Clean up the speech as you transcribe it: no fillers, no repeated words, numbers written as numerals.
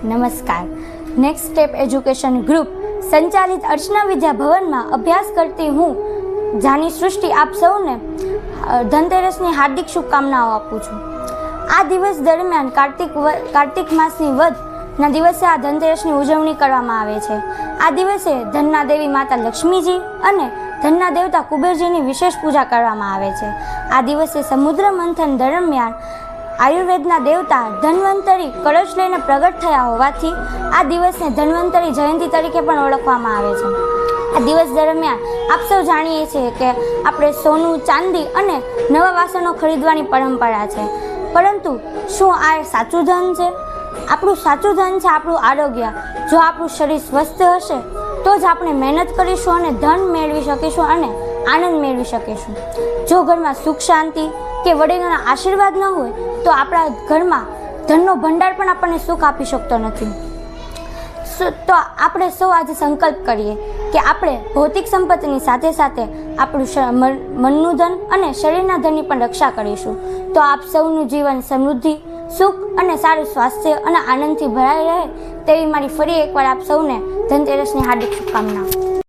નમસ્કાર. Next step education group સંચાલિત અર્ચના વિદ્યા ભવનમાં અભ્યાસ કરતી હું જાની સૃષ્ટિ આપ સૌને ધનતેરસની હાર્દિક શુભકામનાઓ આપું છું. આ દિવસ દરમિયાન કાર્તિક માસની વધના દિવસે આ ધનતેરસની ઉજવણી કરવામાં આવે છે. આ દિવસે ધનના દેવી માતા લક્ષ્મીજી અને ધનના દેવતા કુબેરજીની વિશેષ પૂજા કરવામાં આવે છે. આ દિવસે સમુદ્ર મંથન દરમિયાન આયુર્વેદના દેવતા ધન્વંતરી કળશ લઈને પ્રગટ થયા હોવાથી આ દિવસને ધન્વંતરી જયંતિ તરીકે પણ ઓળખવામાં આવે છે. આ દિવસ દરમિયાન આપ સૌ જાણીએ છીએ કે આપણે સોનું, ચાંદી અને નવા વાસણો ખરીદવાની પરંપરા છે. પરંતુ શું આ સાચું ધન છે? આપણું સાચું ધન છે આપણું આરોગ્ય. જો આપણું શરીર સ્વસ્થ હશે તો જ આપણે મહેનત કરીશું અને ધન મેળવી શકીશું અને આનંદ મેળવી શકીશું. જો ઘરમાં સુખ શાંતિ કે વડીલોના આશીર્વાદ ન હોય તો આપણા ઘરમાં ધનનો ભંડાર પણ આપણને સુખ આપી શકતો નથી. તો આપણે સૌ આજે સંકલ્પ કરીએ કે આપણે ભૌતિક સંપત્તિની સાથે સાથે આપણું મનનું ધન અને શરીરના ધનની પણ રક્ષા કરીશું. તો આપ સૌનું જીવન સમૃદ્ધિ, સુખ અને સારું સ્વાસ્થ્ય અને આનંદથી ભરાઈ રહે તેવી મારી ફરી એકવાર આપ સૌને ધનતેરસની હાર્દિક શુભકામનાઓ.